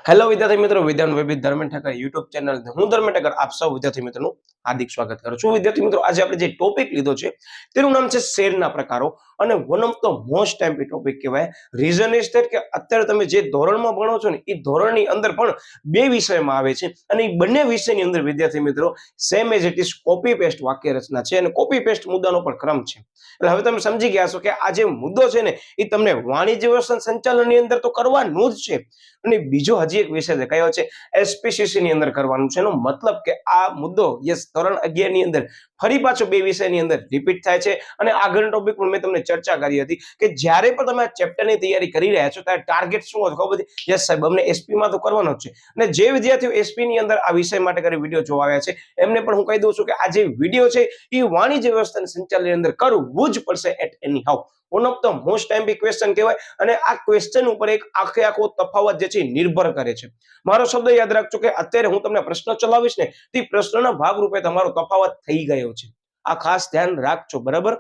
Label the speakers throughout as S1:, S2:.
S1: Hello વિદ્યાર્થી મિત્રો, વિદ્યાન વિવિધ ધર્મેન્દ્ર ઠાકર યુટ્યુબ ચેનલ હું ધર્મેન્દ્ર ઠાકર આપ સૌ વિદ્યાર્થી મિત્રોનું હાર્દિક સ્વાગત કરું છું. વિદ્યાર્થી મિત્રો, આજે આપણે જે ટોપિક લીધો છે તેનું નામ છે શેરના પ્રકારો અને વન ઓફ ધ મોસ્ટ ટાઈમ્પી ટોપિક કહેવાય. રીઝન ઇઝ ધેટ કે અત્યારે તમે જે ધોરણમાં ભણો છો ને એ ધોરણની અંદર પણ બે વિષયમાં આવે છે અને એ બંને વિષયની અંદર વિદ્યાર્થી મિત્રો same as it is copy paste વાક્ય રચના છે અને કોપી પેસ્ટ મુદ્દાનો પણ ક્રમ છે. એટલે હવે તમે સમજી ગયા છો કે આ જે મુદ્દો છે ને એ તમને વાણિજ્ય વ્યવસ્થાન સંચાલનની અંદર તો કરવાનું જ છે અને બીજો હજી એક વિષય છે કયો છે એસપીસીસી ની અંદર કરવાનું છે. એનો મતલબ કે આ મુદ્દો યસ ધોરણ 11 ની અંદર ફરી પાછો બે વિષયની અંદર રિપીટ થાય છે અને આગળનો ટોપિક પણ મેં તમને ચર્ચા કરી હતી કે જ્યારે પણ તમે આ ચેપ્ટરની તૈયારી કરી રહ્યા છો ત્યારે ટાર્ગેટ શું હોય ખબર છે? યસ સાહેબ, અમને એસપી માં તો કરવાનો જ છે. અને જે વિદ્યાર્થીઓ એસપી ની અંદર આ વિષય માટે કરી વિડીયો જોવા આવ્યા છે એમને પણ હું કહી દઉં છું કે આ જે વિડીયો છે એ વાણિજ્ય વ્યવસ્થાન સંચાલનની અંદર કરવું જ પડશે at any how. One of the most ટાઈમ્પી ક્વેશ્ચન કહેવાય અને આ ક્વેશ્ચન ઉપર એક આખો તફાવત જે છે નિર્ભર કરે છે. મારો શબ્દ યાદ રાખજો કે અત્યારે હું તમને પ્રશ્ન ચલાવીશ ને તે પ્રશ્નના ભાગરૂપે તમારો તફાવત થઈ ગયો છે. આ ખાસ ધ્યાન રાખજો, બરાબર?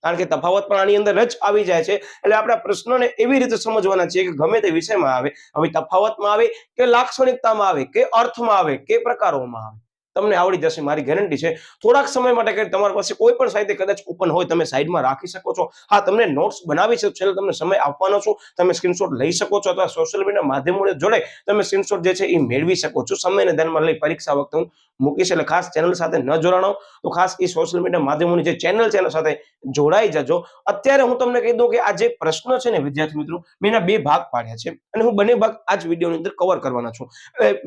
S1: કારણ કે તફાવત પણ આની અંદર જ આવી જાય છે. એટલે આપણે પ્રશ્નોને એવી રીતે સમજવાના છે કે ગમે તે વિષયમાં આવે, હવે તફાવતમાં આવે કે લાક્ષણિકતામાં આવે કે અર્થમાં આવે કે પ્રકારોમાં આવે, તમને આવડી જશે, મારી ગેરંટી છે. થોડાક સમય માટે કે તમારી પાસે કોઈ પણ સાહિત્ય કદાચ ઓપન હોય તમે સાઈડમાં રાખી શકો છો. હા, તમને નોટ્સ બનાવી છે, છેલ્લે તમને સમય આપવાનો છું, તમે સ્ક્રીનશોટ લઈ શકો છો અથવા સોશિયલ મીડિયા માધ્યમો જોડે તમે સ્ક્રીનશોટ જે છે એ મેળવી શકો છો. સમયને ધ્યાનમાં લઈ પરીક્ષા વખતે હું મૂકીશ. એટલે ખાસ ચેનલ સાથે ન જોડાણો તો ખાસ એ સોશિયલ મીડિયા માધ્યમોની જે ચેનલ છે એના સાથે જોડાઈ જજો. અત્યારે હું તમને કહી દઉં કે આ જે પ્રશ્ન છે ને વિદ્યાર્થી મિત્રો, મેં એના બે ભાગ પાડ્યા છે અને હું બંને ભાગ આ જ વિડીયોની અંદર કવર કરવાના છું.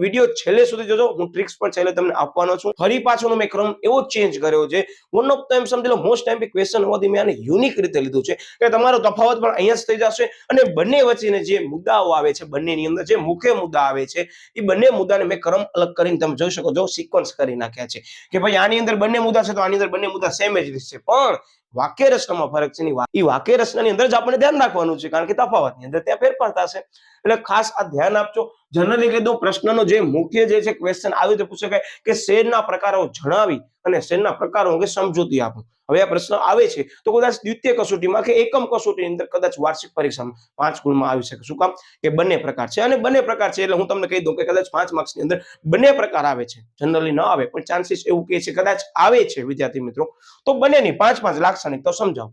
S1: વિડીયો છેલ્લે સુધી જોજો, હું ટ્રિક્સ પણ છેલ્લે તમને આપવાનો છું. ફરી પાછોનો મેં ક્રમ એવો ચેન્જ કર્યો છે. વન ઓફ ધ સમજી લો મોસ્ટ ટાઈમ્પી ક્વેશ્ચન હોવાથી મેં આને યુનિક રીતે લીધું છે કે તમારો તફાવત પણ અહીંયા જ થઈ જશે અને બંને વચ્ચેને જે મુદ્દાઓ આવે છે બંનેની અંદર જે મુખ્ય મુદ્દા આવે છે એ બંને મુદ્દાને મેં ક્રમ અલગ કરીને તમે જોઈ શકો છો, સિક્વન્સ કરી નાખ્યા છે કે ભાઈ આની અંદર બંને મુદ્દા છે તો આની અંદર બંને મુદ્દા સેમ જ છે, પણ વાક્ય રચનામાં ફરક છે. એ વાક્ય રચનાની અંદર જ આપણે ધ્યાન રાખવાનું છે કારણ કે તફાવતની અંદર ત્યાં ફેરફાર થશે. એટલે ખાસ આ ધ્યાન આપજો. જનરલી કહી દઉં પ્રશ્નનો જે મુખ્ય જે છે ક્વેશ્ચન આવી રીતે પૂછે કે શેરના પ્રકારો જણાવી અને શેરના પ્રકારો અંગે સમજૂતી આપો. હવે આ પ્રશ્ન આવે છે તો કદાચ દ્વિતીય કસોટીમાં કે એકમ કસોટીની અંદર કદાચ વાર્ષિક પરીક્ષામાં 5 ગુણમાં આવી શકે. શું કામ? કે બંને પ્રકાર છે અને બંને પ્રકાર છે એટલે હું તમને કહી દઉં કે કદાચ 5 માર્ક્સની અંદર બંને પ્રકાર આવે છે. જનરલી ન આવે પણ ચાન્સીસ એવું કહે છે કદાચ આવે છે વિદ્યાર્થી મિત્રો. તો બંનેની 5-5 લાક્ષણિક તો સમજાવો.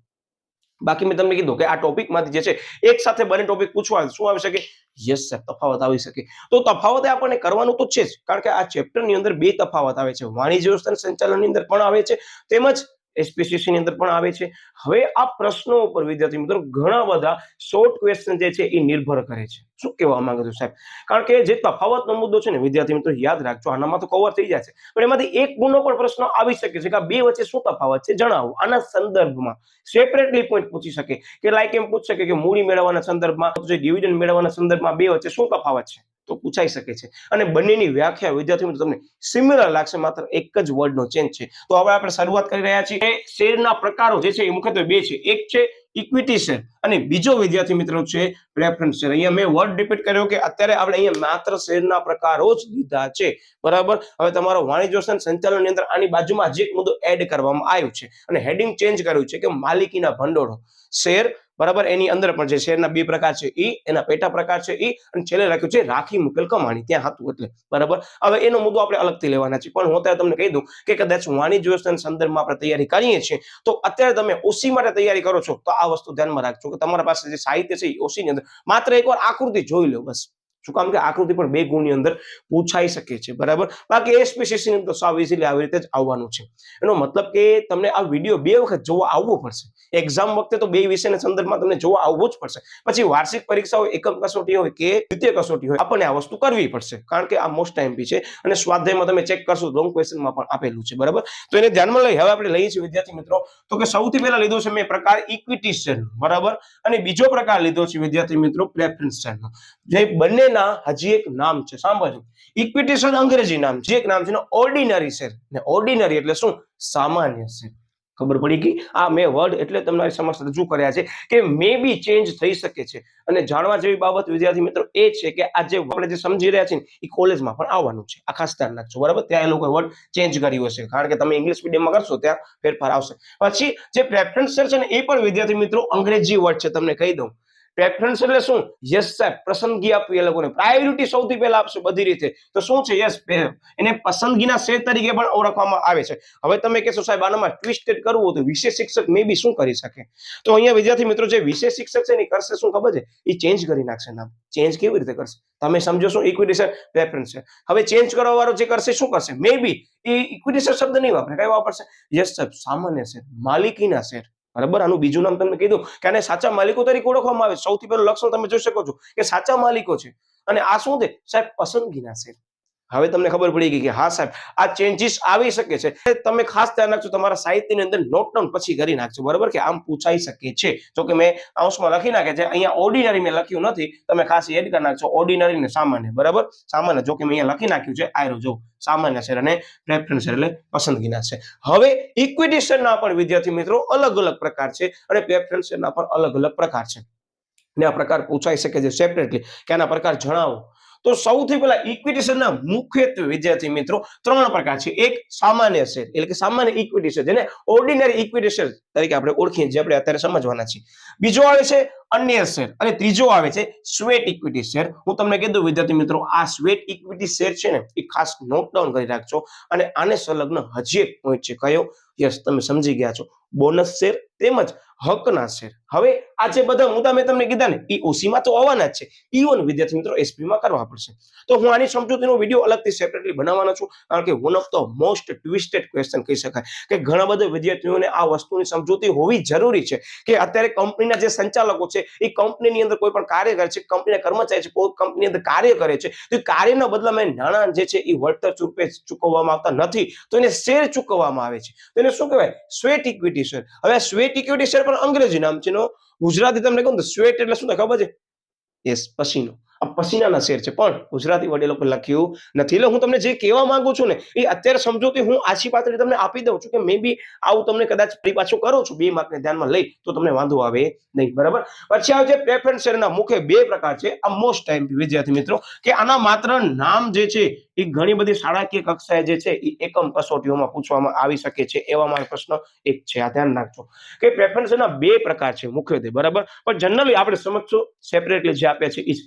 S1: બાકી મેં તમને કીધું કે આ ટોપિકમાંથી જે છે એક સાથે બંને ટોપિક પૂછવા શું આવી શકે? યસ સર, તફાવત આવી શકે. તો તફાવત આપણને કરવાનું તો છે જ કારણ કે આ ચેપ્ટરની અંદર બે તફાવત આવે છે. વાણિજ્ય વ્યવસ્થાન સંચાલનની અંદર પણ આવે છે તેમજ એસપીસીસી ની અંદર પણ આવે છે. હવે આ પ્રશ્નો ઉપર વિદ્યાર્થી મિત્રો ઘણા બધા શોર્ટ ક્વેશ્ચન જે છે એ નિર્ભર કરે છે. શું કહેવા માંગુ છું સાહેબ? કારણ કે જે તફાવતનો મુદ્દો છે ને વિદ્યાર્થી મિત્રો યાદ રાખજો, આનામાં તો કવર થઈ જાય છે પણ એમાંથી એક ગુણનો પણ પ્રશ્ન આવી શકે છે કે આ બે વચ્ચે શું તફાવત છે જણાવો. આના સંદર્ભમાં સેપરેટલી પોઈન્ટ પૂછી શકે કે લાઈક એમ પૂછી શકે કે મૂડી મેળવવાના સંદર્ભમાં જે ડિવિડન્ડ મેળવવાના સંદર્ભમાં બે વચ્ચે શું તફાવત છે તો પૂછાઈ શકે છે. અને બંનેની વ્યાખ્યા વિદ્યાર્થી મિત્રો તમને સિમિલર લાગશે, માત્ર એક જ વર્ડનો ચેન્જ છે. તો હવે આપણે શરૂઆત કરી રહ્યા છીએ. શેરના પ્રકારો જે છે એ મુખ્યત્વે બે છે. એક છે ઇક્વિટી શેર અને બીજો વિદ્યાર્થી મિત્રો છે પ્રેફરન્સ શેર. અહીંયા મેં વર્ડ રિપીટ કર્યો કે અત્યારે આપણે અહીંયા માત્ર શેરના પ્રકારો જ લીધા છે, બરાબર? હવે તમારો વાણિજ્ય વ્યવસ્થાન સંચાલનની અંદર આની બાજુમાં હજી એક મુદ્દો એડ કરવામાં આવ્યો છે અને હેડિંગ ચેન્જ કર્યું છે કે માલિકીના ભંડોળો શેર, બરાબર? એની અંદર પણ જે શેરના બે પ્રકાર છે ઈ, એના પેટા પ્રકાર છે ઈ અને છેલ્લે રાખ્યું છે રાખી મુકેલ કમાણી ત્યાં હતું એટલે, બરાબર? હવે એનો મુદ્દો આપણે અલગથી લેવાના છે પણ હું અત્યારે તમને કહી દઉં કે કદાચ વાણિજ્ય વ્યવસ્થાન સંદર્ભમાં આપણે તૈયારી કરીએ છીએ તો અત્યારે તમે ઓસી માટે તૈયારી કરો છો તો આ વસ્તુ ધ્યાનમાં રાખજો કે તમારા પાસે જે સાહિત્ય છે એ ઓસી ની અંદર માત્ર એકવાર આકૃતિ જોઈ લો બસ. શું કામ? કે આકૃતિ પણ બે ગુણની અંદર પૂછાઈ શકે છે, બરાબર? બાકી એસપીસીસી ની તો સાવ ઇઝીલી આવી રીતે જ આવવાનું છે. એનો મતલબ કે તમને આ વિડીયો બે વખત જોવા આવવું પડશે. એક્ઝામ વખતે તો બે વિષયના સંદર્ભમાં તમને જોવા આવવું જ પડશે. પછી વાર્ષિક પરીક્ષા હોય, એકમ કસોટી હોય કે દ્વિતીય કસોટી હોય, આપણને આ વસ્તુ કરવી પડશે કારણ કે આ મોસ્ટ ટાઈમ્પી છે અને સ્વાધ્યાયમાં તમે ચેક કરશો લોંગ ક્વેશ્ચનમાં પણ આપેલું છે, બરાબર? તો એને ધ્યાનમાં લઈ હવે આપણે લઈએ છીએ વિદ્યાર્થી મિત્રો તો કે સૌથી પહેલા લીધો છે મેં પ્રકાર ઇક્વિટી શેર, બરાબર? અને બીજો પ્રકાર લીધો છે વિદ્યાર્થી મિત્રો પ્રેફરન્સ શેરનો. જે બંનેના હજી એક નામ છે, સાંભળજો. ઇક્વિટી શેર અંગ્રેજી નામ છે, એક નામ છે ઓર્ડિનરી શેર. ને ઓર્ડિનરી એટલે શું? સામાન્ય શેર. ખબર પડી ગઈ? આ મેં વર્ડ એટલે તમારી સમક્ષ રજૂ કર્યા છે કે મે બી ચેન્જ થઈ શકે છે. અને જાણવા જેવી બાબત વિદ્યાર્થી મિત્રો એ છે કે આ જે આપણે જે સમજી રહ્યા છીએ એ કોલેજમાં પણ આવવાનું છે. આ ખાસ ધ્યાન રાખજો, બરાબર? ત્યાં એ લોકો વર્ડ ચેન્જ કર્યું હશે કારણ કે તમે ઇંગ્લિશ મીડિયમમાં કરશો ત્યાં ફેરફાર આવશે. પછી જે પ્રેફરન્સ શેર છે ને એ પણ વિદ્યાર્થી મિત્રો અંગ્રેજી વર્ડ છે, તમને કહી દઉં. પ્રેફરન્સ એટલે શું? યસ સાહેબ, પસંદગી આપવી, એ લોકોને પ્રાયોરિટી સૌથી પહેલા આપશે બધી રીતે. તો શું છે? યસ, એને પસંદગીના શેર તરીકે પણ ઓળખવામાં આવે છે. હવે તમે કહેશો સાહેબ આનામાં ટ્વિસ્ટેડ કરવું હોય તો વિશેષ શિક્ષક મે બી શું કરી શકે? તો અહીંયા વિદ્યાર્થી મિત્રો જે વિશેષ શિક્ષક છે એ કરશે શું ખબર છે? એ ચેન્જ કરી નાખશે નામ. ચેન્જ કેવી રીતે કરશે? તમે સમજો છો. ઇક્વિટી શેર, પ્રેફરન્સ છે. હવે ચેન્જ કરવા વાળો જે કરશે શું કરશે? મે બી એ ઇક્વિટી શેર શબ્દ નહીં વાપરે. કઈ વાપરશે? યસ સાહેબ, સામાન્ય શેર, માલિકીના શેર. બરાબર, આનું બીજું નામ તમને કીધું કે આને સાચા માલિકો તરીકે ઓળખવામાં આવે. સૌથી પહેલું લક્ષણ તમે જોઈ શકો છો કે સાચા માલિકો છે. અને આ શું છે સાહેબ? પસંદગીના શેર. હવે તમને ખબર પડી ગઈ કે હા સાહેબ આ ચેન્જીસ આવી શકે છે. તમે ખાસ ધ્યાન રાખજો, તમારા સાહિત્યની અંદર નોટ ડાઉન પછી કરી નાખજો. બરાબર, કે આમ પૂછાઈ શકે છે. જો કે મેં અંશમાં લખી નાખે છે, અહીંયા ઓર્ડિનરી મેં લખ્યું નથી, તમે ખાસ એડ કરી નાખજો ઓર્ડિનરી ને સામાન્ય. બરાબર, સામાન્ય જો કે મેં અહીંયા લખી નાખ્યું છે. આયરો જો સામાન્ય શેર અને પ્રેફરન્સ શેર એટલે પસંદગીના શેર. હવે ઇક્વિટી શેરના પણ વિદ્યાર્થી મિત્રો અલગ અલગ પ્રકાર છે અને પ્રેફરન્સ શેરના પણ અલગ અલગ પ્રકાર છે. ને આ પ્રકાર પૂછાઈ શકે છે સેપરેટલી કે આના પ્રકાર જણાવો. તો સૌથી પહેલા ઇક્વિટી શેરના મુખ્યત્વે વિદ્યાર્થી મિત્રો 3 પ્રકાર છે. એક સામાન્ય શેર એટલે કે સામાન્ય ઇક્વિટી શેર, જેને ઓર્ડિનરી ઇક્વિટી શેર તરીકે આપણે ઓળખીએ, જે આપણે અત્યારે સમજવાના છીએ. બીજો આવે છે અન્ય શેર અને ત્રીજો આવે છે સ્વેટ ઇક્વિટી શેર. હું તમને કીધું વિદ્યાર્થી મિત્રો, આ સ્વેટ ઇક્વિટી શેર છે ને એ ખાસ નોટ ડાઉન કરી રાખજો. અને આને સંલગ્ન હજી એક પોઈન્ટ છે. કયો? યસ, તમે સમજી ગયા છો. બોનસ શેર તેમજ હકના શેર. હવે આ જે બધા મુદ્દા મેં તમને કીધા ને એ ઓસીમાં તો આવવાના જ છે. ઈવન વિદ્યાર્થી મિત્રો એસપીમાં કરવા પડશે. તો હું આની સમજૂતીનો વિડીયો અલગથી સેપરેટલી બનાવવાનો છું, કારણ કે one of the most twisted question કહી શકાય કે ઘણા બધા વિદ્યાર્થીઓને આ વસ્તુની સમજૂતી હોવી જરૂરી છે કે અત્યારે કંપનીના જે સંચાલકો છે એ કંપનીની અંદર કોઈ પણ કાર્ય કરે છે, કંપનીના કર્મચારી છે, કોઈ કંપની અંદર કાર્ય કરે છે, તો કાર્યના બદલામાં નાણાં જે છે એ વળતર રૂપે ચૂકવવામાં આવતા નથી, તો એને શેર ચૂકવવામાં આવે છે. તો એને શું કહેવાય? Sweat equity share. હવે સ્વેટ ઇક્વિટી શેર પણ અંગ્રેજી નામ છે. ગુજરાતી તમને કહું તો સ્વેટ એટલે શું ખબર છે? યસ, પસીનો. આ પસીનાના શેર છે, પણ ગુજરાતી વડે લોકો લખ્યું નથી. એટલે હું તમને જે કહેવા માંગુ છું ને એ અત્યારે સમજૂતી હું આછી પાતળી તમને આપી દઉં છું કે મે બી આવું તમને કદાચ ફરી પાછું કરું છું 2 માર્કને ધ્યાનમાં લઈ તો તમને વાંધો આવે નહીં. બરાબર, પછી આવે છે પ્રેફરન્સ શેરના મુખ્ય 2 પ્રકાર છે. આ મોસ્ટ ટાઈમ વિદ્યાર્થી મિત્રો કે આના માત્ર નામ જે છે એ ઘણી બધી શાળાકીય કક્ષાએ જે છે એ એકમ કસોટીઓમાં પૂછવામાં આવી શકે છે. એવામાં પ્રશ્ન એક છે, આ ધ્યાન રાખજો કે પ્રેફરન્સ શેરના 2 પ્રકાર છે મુખ્યત્વે. બરાબર, પણ જનરલી આપણે સમજશું સેપરેટલી જે આપે છે એ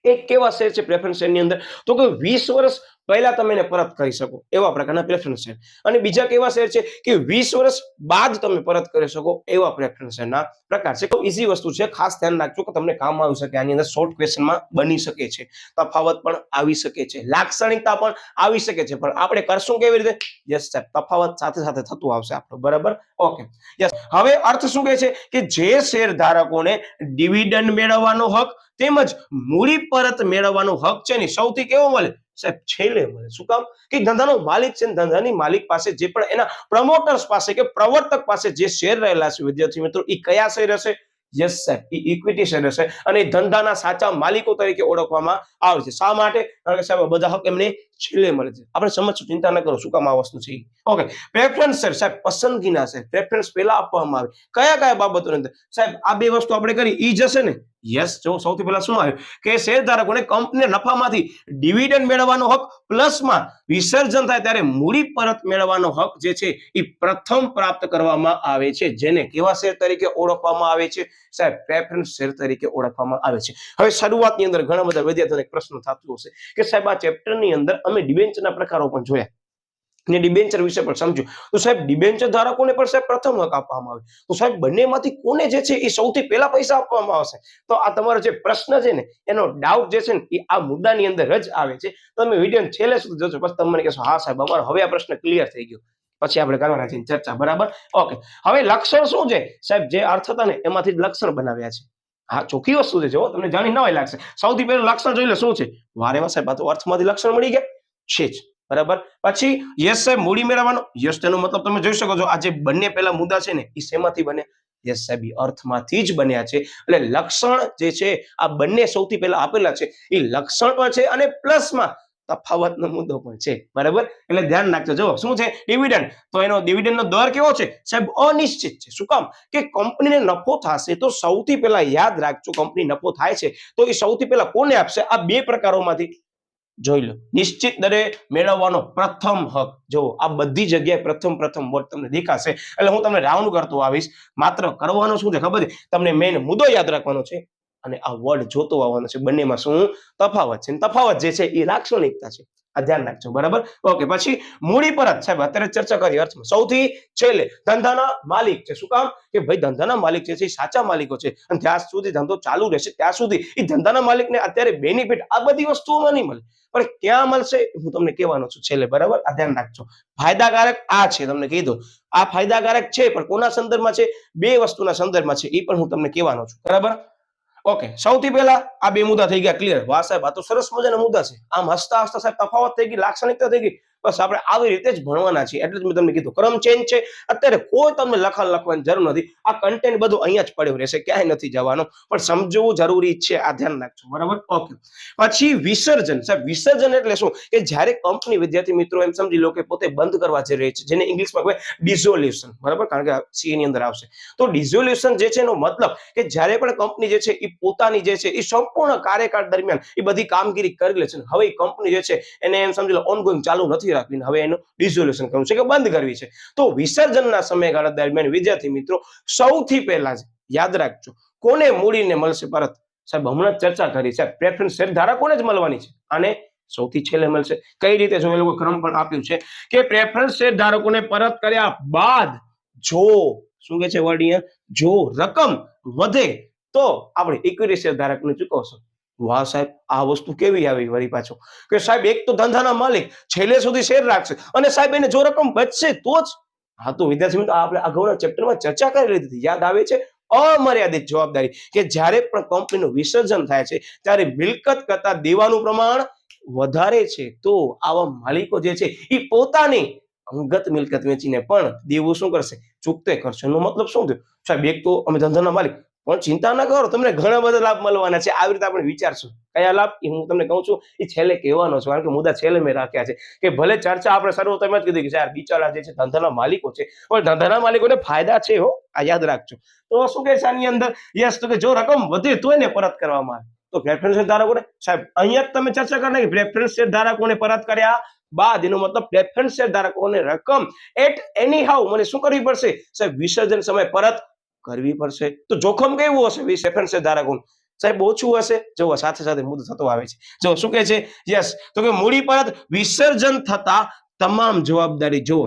S1: એક કેવા શેર છે પ્રેફરન્સ શેરની અંદર? તો કે 20 વર્ષ પહેલા તમે એને પરત કરી શકો એવા પ્રકારના પ્રેફરન્સ શેર. અને બીજા કેવા શેર છે કે 20 વર્ષ બાદ તમે પરત કરી શકો એવા પ્રેફરન્સ શેરના પ્રકાર છે. તો ઈઝી વસ્તુ છે, ખાસ ધ્યાન રાખજો કે તમને કામ આવી શકે. આની અંદર શોર્ટ ક્વેશ્ચનમાં બની શકે છે, તફાવત પણ આવી શકે છે, લાક્ષણિકતા પણ આવી શકે છે, પણ આપણે કરશું કેવી રીતે? યસ સાહેબ, તફાવત સાથે સાથે થતું આવશે આપણું. બરાબર, ઓકે. યસ, હવે અર્થ શું કહે છે કે જે શેર ધારકોને ડિવિડન્ડ મેળવવાનો હક તેમજ મૂડી પરત મેળવવાનો હક છે ને સૌથી કેવો મળે સાહેબ? છેલ્લે મળે. શું કામ? કે ધંધાનો માલિક છે, ધંધાની માલિક પાસે જે પણ એના પ્રમોટર્સ પાસે કે પ્રવર્તક પાસે જે શેર રહેલા છે વિદ્યાર્થી મિત્રો, એ કયા શેર હશે? યસ સાહેબ, એ ઇક્વિટી શેર હશે અને ધંધાના સાચા માલિકો તરીકે ઓળખવામાં આવે છે. શા માટે? કારણ કે સાહેબ બધા હક એમને છેલ્લે મળે છે. આપણે સમજશું, ચિંતા ન કરો શું કામ આ વસ્તુ છે. ઓકે, પ્રેફરન્સ શેર સાહેબ પસંદગીના શેર. પ્રેફરન્સ પહેલા આપવામાં આવે કયા કયા બાબતોની અંદર? સાહેબ આ 2 વસ્તુ આપણે કરી ઈ જશે ને? યસ, જો સૌથી પહેલા શું આવ્યું કે શેર ધારકોને કંપનીના નફામાંથી ડિવિડન્ડ મેળવવાનો હક પ્લસમાં વિસર્જન થાય ત્યારે મૂડી પરત મેળવવાનો હક જે છે એ પ્રથમ પ્રાપ્ત કરવામાં આવે છે, જેને કેવા શેર તરીકે ઓળખવામાં આવે છે સાહેબ? પ્રેફરન્સ શેર તરીકે ઓળખવામાં આવે છે. હવે શરૂઆતની અંદર ઘણા બધા વિદ્યાર્થીઓને પ્રશ્ન થતો હશે કે સાહેબ આ ચેપ્ટરની અંદર અમે ડિબેન્ચરના પ્રકારો પણ જોયા ને ડિબેન્ચર વિશે પણ સમજ્યું, તો સાહેબ ડિબેન્ચર ધારકોને પણ સાહેબ પ્રથમ હક આપવામાં આવે, તો સાહેબ બંનેમાંથી કોને જે છે એ સૌથી પહેલા પૈસા આપવામાં આવશે? તો આ તમારો જે પ્રશ્ન છે ને એનો ડાઉટ જે છે ને એ આ મુદ્દાની અંદર જ આવે છે. તમે વિડીયો છેલ્લે સુધી જોજો, પછી તમને કહેશો હા સાહેબ અમારો હવે આ પ્રશ્ન ક્લિયર થઈ ગયો. પછી આપણે કરવાના છે ચર્ચા. બરાબર, ઓકે. હવે લક્ષણ શું છે સાહેબ? જે અર્થ હતા ને એમાંથી જ લક્ષણ બનાવ્યા છે. હા, ચોખ્ખી વસ્તુ છે, જો તમને જાણી નવાય લાગશે. સૌથી પહેલું લક્ષણ જોઈ લે શું છે? વારેમાં સાહેબ આ તો અર્થમાંથી લક્ષણ મળી ગયા છે જ. બરાબર, પછી યસ સાહેબ મૂડી મેળવવાનો. યસ, તેનો મતલબ તમે જોઈ શકો છો આ જે બંને પહેલા મુદ્દા છે ને એ શેમાંથી બને? યસ સાહેબ, અર્થમાંથી જ બન્યા છે. એટલે લક્ષણ જે છે આ બંને સૌથી પહેલા આપેલા છે, એ લક્ષણ પણ છે અને પ્લસમાં તફાવતનો મુદ્દો પણ છે. બરાબર, એટલે ધ્યાન રાખજો. જો શું છે? ડિવિડન્ડ. તો એનો ડિવિડન્ડનો દર કેવો છે સાહેબ? અનિશ્ચિત છે. શું કામ? કે કંપનીને નફો થશે તો સૌથી પહેલા યાદ રાખજો, કંપની નફો થાય છે તો એ સૌથી પહેલા કોને આપશે? આ 2 પ્રકારોમાંથી જોઈ લો. નિશ્ચિત દરે મેળવવાનો પ્રથમ હક. જો આ બધી જગ્યાએ પ્રથમ વર્ડ તમને દેખાશે. એટલે હું તમને રાઉન્ડ કરતો આવીશ. માત્ર કરવાનો શું છે ખબર છે? તમને મેઇન મુદ્દો યાદ રાખવાનો છે. અને આ વર્ડ જોતો આવવાનો છે. બંનેમાં શું તફાવત છે? તફાવત જે છે એ લાક્ષણિકતા છે. આ ધ્યાન રાખજો, બરાબર? ઓકે, પછી મૂડી પરત સાહેબ અત્યારે ચર્ચા કરી અર્થમાં. સૌથી છેલ્લે ધંધાના માલિક છે. શું કામ? કે ભાઈ ધંધાના માલિક છે એ સાચા માલિકો છે અને ત્યાં સુધી ધંધો ચાલુ રહેશે ત્યાં સુધી એ ધંધાના માલિકને અત્યારે બેનિફિટ આ બધી વસ્તુઓમાં નહીં મળે, પણ ક્યાં મળશે હું તમને કહેવાનો છું છેલ્લે, બરાબર? આ ધ્યાન રાખજો. ફાયદાકારક આ છે, તમને કીધું આ ફાયદાકારક છે, પણ કોના સંદર્ભમાં છે? બે વસ્તુના સંદર્ભમાં છે, એ પણ હું તમને કહેવાનો છું, બરાબર? ઓકે, સૌથી પહેલા આ બે મુદ્દા થઈ ગયા ક્લિયર. વાહ સાહેબ, આ તો સરસ મજાના મુદ્દા છે. આમ હસતા હસતા સાહેબ તફાવત થઈ ગઈ, લાક્ષણિકતા થઈ ગઈ. બસ આપણે આવી રીતે જ ભણવાના છીએ, એટલે જ મેં તમને કીધું ક્રમ ચેન્જ છે. અત્યારે કોઈ તમને લખવાની જરૂર નથી. આ કન્ટેન્ટ બધું અહીંયા જ પડ્યું રહેશે, ક્યાંય નથી જવાનું, પણ સમજવું જરૂરી છે. આ ધ્યાન રાખજો, બરાબર? ઓકે, પછી વિસર્જન. સાહેબ વિસર્જન એટલે શું? કે જ્યારે કંપની, વિદ્યાર્થી મિત્રો એમ સમજી લો કે પોતે બંધ કરવા જઈ રહી છે, જેને ઇંગ્લિશમાં કહેવાય ડિઝોલ્યુશન, બરાબર? કારણ કે સી ની અંદર આવશે. તો ડિઝોલ્યુશન જે છે એનો મતલબ કે જ્યારે પણ કંપની જે છે એ પોતાની જે છે એ સંપૂર્ણ કાર્યકાળ દરમિયાન એ બધી કામગીરી કરી લે છે. હવે કંપની જે છે એને એમ સમજી લો ઓનગોઈંગ ચાલુ નથી રાખવી, હવે એનું ડિઝોલ્યુશન કરવું છે કે બંધ કરવી છે. તો વિસર્જનના સમયગાળા દરમિયાન વિદ્યાર્થી મિત્રો સૌથી પહેલા જ યાદ રાખજો કોને મૂડીને મળશે પરત? સાહેબ હમણાં ચર્ચા કરી છે, પ્રેફરન્સ શેર ધારકોને જ મળવાની છે. અને સૌથી છેલ્લે મળશે. કઈ રીતે? જો એ લોકો ક્રમ પણ આપ્યું છે કે પ્રેફરન્સ શેર ધારકોને પરત કર્યા બાદ જો શું કે છે વર્ડ અહીંયા, જો રકમ વધે તો આપણે ઇક્વિટી શેર ધારકને ચૂકવશું. વાહ સાહેબ, આ વસ્તુ કેવી આવી વળી પાછો કે સાહેબ એક તો ધંધાના માલિક છેલ્લે સુધી શેર રાખશે અને સાહેબ એને જો રકમ બચશે તો જ. હા, તો વિદ્યાર્થી મિત્રો આપણે અગાઉના ચેપ્ટરમાં ચર્ચા કરી લીધી, યાદ આવે છે? અમર્યાદિત જવાબદારી, કે જ્યારે પણ કંપનીનું વિસર્જન થાય છે ત્યારે મિલકત કરતા દેવાનું પ્રમાણ વધારે છે, તો આવા માલિકો જે છે એ પોતાની અંગત મિલકત વેચીને પણ દેવું શું કરશે? ચૂકતે કરશે. એનો મતલબ શું થયો? સાહેબ એક તો અમે ધંધાના માલિક, પણ ચિંતા ના કરો, તમને ઘણા બધા લાભ મળવાના છે. આવી રીતે આપણે વિચારશું. કયા લાભ એ હું તમને કહું છું, એ છેલ્લે કહેવાનો છું, કારણ કે મુદ્દા છેલ્લે મેં રાખ્યા છે. કે ભલે ચર્ચા આપણે સર્વોતમ જ કીધી કે યાર બિચારા જે છે ધંધાના માલિકો છે, પણ ધંધાના માલિકોને ફાયદા છે હો, આ યાદ રાખજો. તો શું કે છે આની અંદર? યસ, તો કે જો રકમ વધે તો એને પરત કરવામાં આવે. તો પ્રેફરન્સ શેર ધારકોને સાહેબ અહીંયા જ તમે ચર્ચા કરી નાખી, પ્રેફરન્સ શેર ધારકોને પરત કર્યા બાદ એનો મતલબ પ્રેફરન્સ શેર ધારકોને રકમ એટ એની હાઉ મને શું કરવી પડશે? સાહેબ વિસર્જન સમય પરત કરવી પડશે. તો જોખમ કેવું હશે પ્રેફરન્સ શેર ધારકોનું? સાહેબ ઓછું હશે. જો સાથે સાથે મુદ્દો થતો આવે છે. જો શું કહે છે? યસ, તો કે મૂડી પરત વિસર્જન થતા તમામ જવાબદારી, જો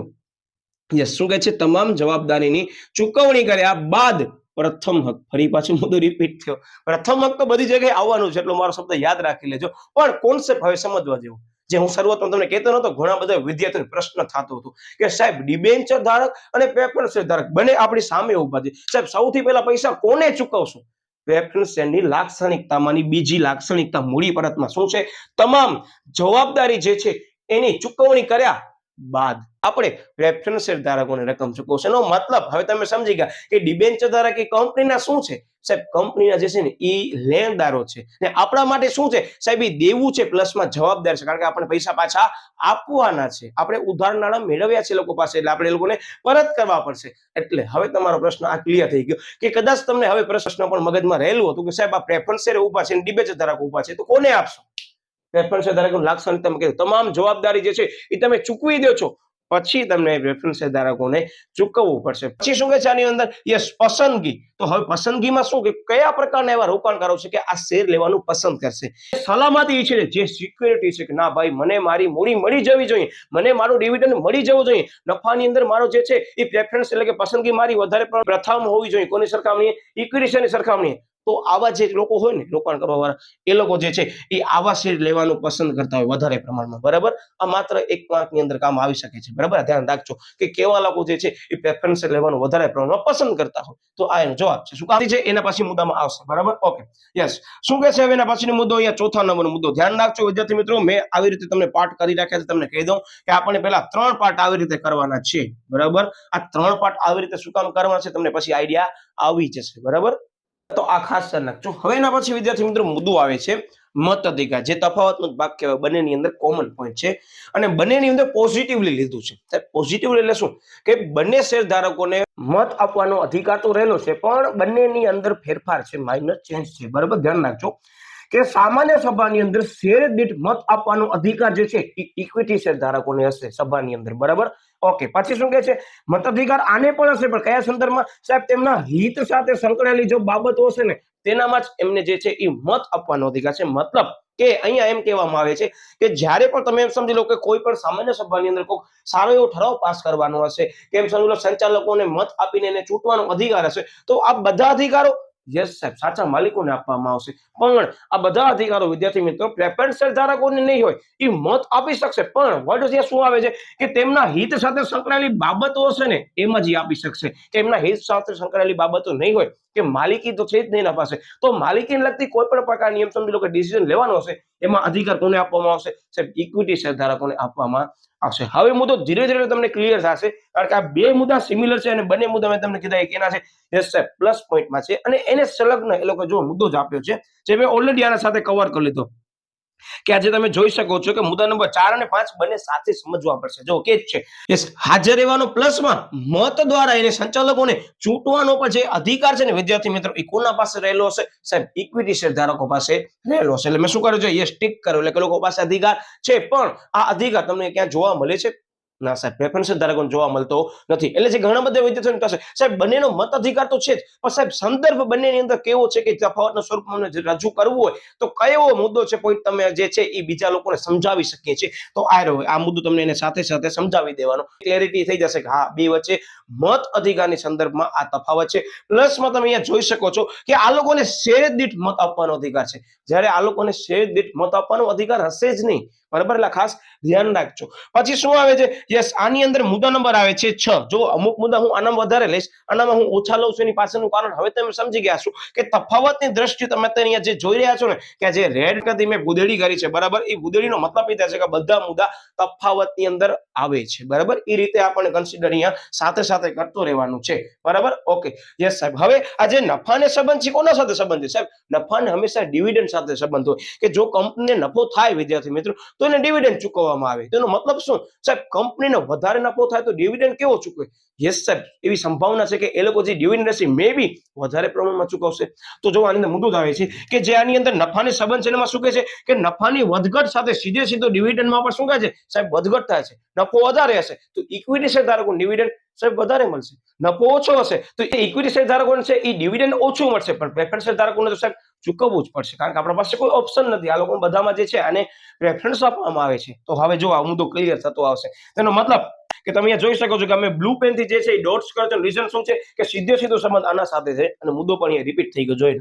S1: યસ શું કહે છે? તમામ જવાબદારીની ચૂકવણી કર્યા બાદ પ્રથમ હક, ફરી પાછું મુદ્દો રિપીટ થયો. પ્રથમ હક તો બધી જગ્યાએ આવવાનું છે, એટલો મારો શબ્દ યાદ રાખી લેજો. પણ કોન્સેપ્ટ હવે સમજવા જેવો, જે હું શરૂઆતમાં તમને કહેતો નતો, ઘણા બધા વિદ્યાર્થીઓને પ્રશ્ન થતો હતો કે સાહેબ ડિબેન્ચર ધારક અને પ્રેફરન્સ શેર ધારક બંને આપણી સામે ઉભા છે. સાહેબ સૌથી પહેલા પૈસા કોને ચૂકવશું? પ્રેફરન્સ શેરની લાક્ષણિકતામાંની બીજી લાક્ષણિકતા મૂડી પરતમાં શું છે? તમામ જવાબદારી જે છે એની ચૂકવણી કર્યા બાદ આપણે પ્રેફરન્સ શેર ધારકોને રકમ ચૂકવશે. એનો મતલબ હવે તમે સમજી ગયા કે ડિબેન્ચર ધારક એ કંપનીના શું છે? સાહેબ કંપનીના જે છે ને એ લેણદારો છે, ને આપણા માટે શું છે? સાહેબ એ દેવું છે પ્લસમાં જવાબદાર છે, કારણ કે આપણે પૈસા પાછા આપવાના છે. આપણે ઉધાર નાણાં મેળવ્યા છે લોકો પાસે, એટલે આપણે એ લોકોને પરત કરવા પડશે. એટલે હવે તમારો પ્રશ્ન આ ક્લિયર થઈ ગયો કે કદાચ તમને હવે પ્રશ્ન પણ મગજમાં રહેલું હતું કે સાહેબ આ પ્રેફરન્સ શેર ઉભા છે, ડિબેન્ચર ધારક ઉભા છે, તો કોને આપશો? પ્રેફરન્સ શેર ધારકોની લાક્ષણિકતા તમે કીધું તમામ જવાબદારી જે છે એ તમે ચૂકવી દો છો, પછી તમને પ્રેફરન્સ શેર ધારકોને ચૂકવવું પડશે. પછી શું કહે છે આની અંદર? યસ, પસંદગી. તો હવે પસંદગીમાં શું કે કયા પ્રકારના એવા રોકાણકારો છે કે આ શેર લેવાનું પસંદ કરશે? સલામતી છે, જે સિક્યુરિટી છે કે ના ભાઈ મને મારી મૂડી મળી જવી જોઈએ, મને મારું ડિવિડન્ડ મળી જવું જોઈએ, નફાની અંદર મારો જે છે એ પ્રેફરન્સ એટલે કે પસંદગી મારી વધારે પ્રથમ હોવી જોઈએ. કોની સરખામણીએ? ઇક્વિટી શેરની સરખામણીએ. તો આવા જે લોકો હોય ને રોકાણ કરવા વાળા, એ લોકો જે છે એ આવા શેર લેવાનું પસંદ કરતા હોય વધારે પ્રમાણમાં, બરાબર? આ માત્ર એક માર્કની અંદર કામ આવી શકે છે, બરાબર? ધ્યાન રાખજો કે કેવા લોકો જે છે એ પ્રેફરન્સ શેર લેવાનું વધારે પ્રમાણમાં પસંદ કરતા હોય. તો આ એનો જવાબ છે. શું કામ છે? એના પછી મુદ્દામાં આવશે, બરાબર? Okay, yes. શું કહે છે હવે એના પછીનો મુદ્દો? અહીંયા ચોથા નંબરનો મુદ્દો. ધ્યાન રાખજો વિદ્યાર્થી મિત્રો, મેં આવી રીતે તમને પાર્ટ કરી રાખ્યા છે. તમને કહી દઉં કે આપણે પહેલા 3 પાર્ટ આવી રીતે કરવાના છે, બરાબર? આ 3 પાર્ટ આવી રીતે શું કામ કરવાના છે તમને પછી આઈડિયા આવી જશે, બરાબર? તો આ ખાસ ધ્યાન રાખજો. હવે એના પછી વિદ્યાર્થી મિત્રો મુદ્દો આવે છે મતાધિકાર, જે તફાવતનો ભાગ કહેવાય, બંનેની અંદર કોમન પોઈન્ટ છે અને બંનેની અંદર પોઝિટિવલી લીધું છે. પોઝિટિવલી એટલે શું કે બંને શેર ધારકોને મત આપવાનો અધિકાર તો રહેલો છે, પણ બંનેની અંદર ફેરફાર છે, માઇનર ચેન્જ છે, બરાબર? ધ્યાન રાખજો કે સામાન્ય સભાની અંદર શેર દીઠ મત આપવાનો અધિકાર જે છે ઇક્વિટી શેર ધારકોને હશે સભાની અંદર, બરાબર? ઓકે, પછી શું કહે છે? મતાધિકાર આને પણ હશે, પણ કયા સંદર્ભમાં? સાહેબ તેમના હિત સાથે સંકળાયેલી જો બાબતો હશે ને તેનામાં જ એમને જે છે એ મત આપવાનો અધિકાર છે. મતલબ કે અહીંયા એમ કહેવામાં આવે છે કે જ્યારે પણ તમે એમ સમજી લો કે કોઈ પણ સામાન્ય સભાની અંદર કોઈ સારો એવો ઠરાવ પાસ કરવાનો હશે કે એમ સમજી લો સંચાલકોને મત આપીને એને ચૂંટવાનો અધિકાર હશે, તો આ બધા અધિકારો યસ સાહેબ સાચા માલિકોને આપવામાં આવશે. પણ આ બધા અધિકારો વિદ્યાર્થી મિત્રો પ્રેફરન્સ ધારકોને નહીં હોય. એ મત આપી શકશે પણ વર્ડ જે શું આવે છે કે તેમના હિત સાથે સંકળાયેલી બાબતો હશે ને એમાં જ આપી શકશે. કે એમના હિત સાથે સંકળાયેલી બાબતો નહીં હોય કે માલિકી તો છે જ નહીં એના પાસે, તો માલિકીને લગતી કોઈ પણ પ્રકારની એમ સમજી લો કે ડિસિઝન લેવાનો હશે એમાં અધિકાર કોને આપવામાં આવશે? સાહેબ ઇક્વિટી શેર ધારકોને આપવામાં આવશે. હવે મુદ્દો ધીરે ધીરે તમને ક્લિયર થશે કારણ કે આ બે મુદ્દા સિમિલર છે અને બંને મુદ્દા મેં તમને કીધા કેના છે? યસ સાહેબ પ્લસ પોઈન્ટમાં છે અને એને સંલગ્ન એ લોકો જો મુદ્દો જ આપ્યો છે જે મેં ઓલરેડી આના સાથે કવર કરી લીધો કે આજે તમે જોઈ શકો છો કે મુદ્દા નંબર 4 અને 5 બંને સાથે સમજવા પડશે. જો કે છે યસ હાજર રહેવાનો પ્લસમાં મત દ્વારા એને સંચાલકોને ચૂંટવાનો પણ જે અધિકાર છે ને વિદ્યાર્થી મિત્રો એ કોના પાસે રહેલો હશે? સાહેબ ઇક્વિટી શેર ધારકો પાસે રહેલો હશે. એટલે મેં શું કર્યું છે? યસ ટિક કર્યો એટલે કે લોકો પાસે અધિકાર છે પણ આ અધિકાર તમને ક્યાં જોવા મળે છે? ના સાહેબ પ્રેફરન્સ ધારકોને જોવા મળતો નથી. એટલે જે ઘણા બધા વિદ્યાર્થીઓને કહેશે સાહેબ બંનેનો મત અધિકાર તો છે જ પણ સાહેબ સંદર્ભ બંનેની અંદર કેવો છે કે તફાવતના સ્વરૂપમાં રજૂ કરવું હોય તો કયો મુદ્દો છે પોઈન્ટ તમે જે છે એ બીજા લોકોને સમજાવી શકીએ છીએ. તો આ મુદ્દો તમને એને સાથે સાથે સમજાવી દેવાનો ક્લેરિટી થઈ જશે કે હા બે વચ્ચે મત અધિકારની સંદર્ભમાં આ તફાવત છે. પ્લસમાં તમે અહીંયા જોઈ શકો છો કે આ લોકોને શેર દીઠ મત આપવાનો અધિકાર છે, જ્યારે આ લોકોને શેર દીઠ મત આપવાનો અધિકાર હશે જ નહીં. બરાબર, એટલે ખાસ ધ્યાન રાખજો. પછી શું આવે છે? યસ આની અંદર મુદ્દા નંબર આવે છે 6. જો અમુક મુદ્દા હું આનામાં વધારે લઈશ, આનામાં હું ઓછા લઉં છું એની પાછળનું કારણ હવે તમે સમજી ગયા છો કે તફાવતની દ્રષ્ટિએ તમે અહીંયા જે જોઈ રહ્યા છો ને કે જે રેડ કદી મેં ભૂદેડી કરી છે, બરાબર, એ ભૂદેડીનો મતલબ એ થાય છે કે બધા મુદ્દા તફાવતની અંદર આવે છે. બરાબર, એ રીતે આપણે કન્સિડર અહીંયા સાથે સાથે કરતો રહેવાનું છે. બરાબર, ઓકે. યસ સાહેબ. હવે આ જે નફાને સંબંધ છે કોના સાથે સંબંધ છે? સાહેબ નફાને હંમેશા ડિવિડન્ડ સાથે સંબંધ હોય કે જો કંપનીને નફો થાય વિદ્યાર્થી મિત્રો તો એને ડિવિડન્ડ ચૂકવવામાં આવે. તેનો મતલબ શું? સાહેબ કંપનીનો વધારે નફો થાય તો ડિવિડન્ડ કેવો ચૂકવે? યસ સાહેબ એવી સંભાવના છે કે એ લોકો જે ડિવિડન્ડ હશે મે બી વધારે પ્રમાણમાં ચૂકવશે. તો જો આની અંદર મુદ્દો આવે છે કે જે આની અંદર નફાને સંબંધ છે એમાં શું કહે છે કે નફાની વધઘટ સાથે સીધો ડિવિડન્ડમાં પણ શું કહે છે? સાહેબ વધઘટ થાય છે. નફો વધારે હશે તો ઇક્વિટી શેર ધારકોને ડિવિડન્ડ સાહેબ વધારે મળશે. નફો ઓછો હશે તો એ ઇક્વિટી શેર ધારકોને છે એ ડિવિડન્ડ ઓછું મળશે પણ પ્રેફરન્સ શેર ધારકોને તો સાહેબ ચૂકવવું જ પડશે કારણ કે આપણા પાસે કોઈ ઓપ્શન નથી. આ લોકો બધામાં જે છે આને પ્રેફરન્સ આપવામાં આવે છે. તો હવે જો આ મુદ્દો ક્લિયર થતો આવશે. તેનો મતલબ કે તમે અહીંયા જોઈ શકો છો કે અમે બ્લુ પેન થી જે છે એ ડોટ્સ કરો છો. રીઝન શું છે કે સીધો સંબંધ આના સાથે છે અને મુદ્દો પણ અહીંયા રિપીટ થઈ ગયો જોઈ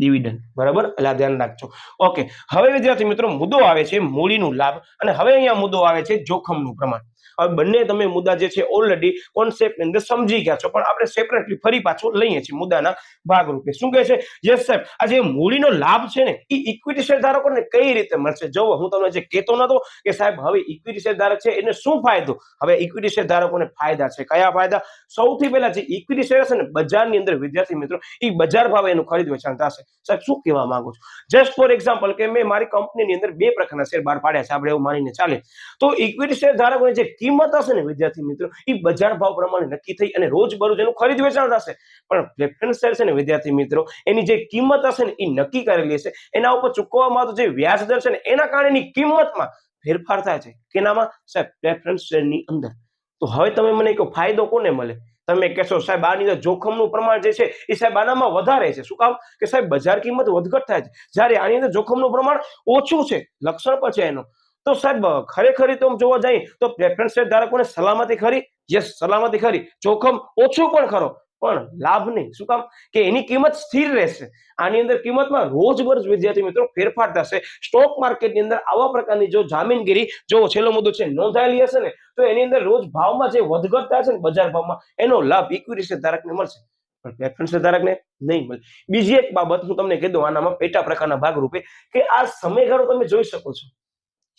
S1: ડિવિડન્ડ. બરાબર, એટલે ધ્યાન રાખજો. ઓકે, હવે વિદ્યાર્થી મિત્રો મુદ્દો આવે છે મૂડીનું લાભ અને હવે અહીંયા મુદ્દો આવે છે જોખમનું પ્રમાણ. હવે બંને તમે મુદ્દા જે છે ઓલરેડી કોન્સેપ્ટની અંદર સમજી ગયા છો પણ આપણે સેપરેટલી ફરી પાછું લઈએ છીએ મુદ્દાના ભાગરૂપે. શું કહે છે? યસ સાહેબ આ જે મૂડીનો લાભ છે ને એ ઇક્વિટી શેર ધારકોને કઈ રીતે મળશે? જો હું તમને જે કહેતો નતો કે સાહેબ હવે ઇક્વિટી શેર ધારક છે એને શું ફાયદો? હવે ઇક્વિટી શેર ધારકોને ફાયદા છે. કયા ફાયદા? સૌથી પહેલા જે ઇક્વિટી શેર છે ને બજારની અંદર વિદ્યાર્થી મિત્રો એ બજાર ભાવે એનું ખરીદ વેચાણ થશે. સાહેબ શું કહેવા માંગુ છું? જસ્ટ ફોર એક્ઝામ્પલ કે મેં મારી કંપનીની અંદર બે પ્રકારના શેર બહાર પાડ્યા છે, આપણે એવું માનીને ચાલે તો ઇક્વિટી શેર ધારકોને જે કિંમત હશે ને વિદ્યાર્થી મિત્રો એ બજાર ભાવ પ્રમાણે નક્કી થઈ અને રોજબરોજ એનું ખરીદ વેચાણ થશે. પણ પ્રેફરન્સ શેર છે ને વિદ્યાર્થી મિત્રો એની જે કિંમત હશે ને એ નક્કી કરેલી હશે, એના ઉપર ચૂકવવામાં આવતો જે વ્યાજ દર છે ને એના કારણે એની કિંમતમાં ફેરફાર થાય છે. કેનામાં? સાહેબ પ્રેફરન્સ શેરની અંદર. તો હવે તમે મને કહો ફાયદો કોને મળે? તમે કહેશો સાહેબ આની અંદર જોખમનું પ્રમાણ જે છે એ સાહેબ આનામાં વધારે છે. શું કામ? કે સાહેબ બજાર કિંમત વધઘટ થાય છે જ્યારે આની અંદર જોખમનું પ્રમાણ ઓછું છે. લક્ષણ પણ છે એનો. તો સાહેબ ખરેખર તો જોવા જઈએ તો પ્રેફરન્સ શેર ધારકોને સલામતી ખરી? યસ સલામતી ખરી. જોખમ ઓછું પણ ખરો પણ લાભ નહીં. શું કામ? કે એની કિંમત સ્થિર રહેશે. આની અંદર કિંમતમાં રોજબરોજ વિદ્યાર્થી મિત્રો ફેરફાર થશે. સ્ટોક માર્કેટની અંદર આવા પ્રકારની જો જામીનગીરી જો છેલ્લો મુદ્દો છે નોંધાયેલી હશે ને તો એની અંદર રોજ ભાવમાં જે વધઘટ થાય છે ને બજાર ભાવમાં એનો લાભ ઇક્વિટી શેર ધારકને મળશે પણ પ્રેફરન્સ શેર ધારકને નહીં મળે. બીજી એક બાબત હું તમને કહી દઉં આનામાં પેટા પ્રકારના ભાગરૂપે કે આ સમયગાળો તમે જોઈ શકો છો.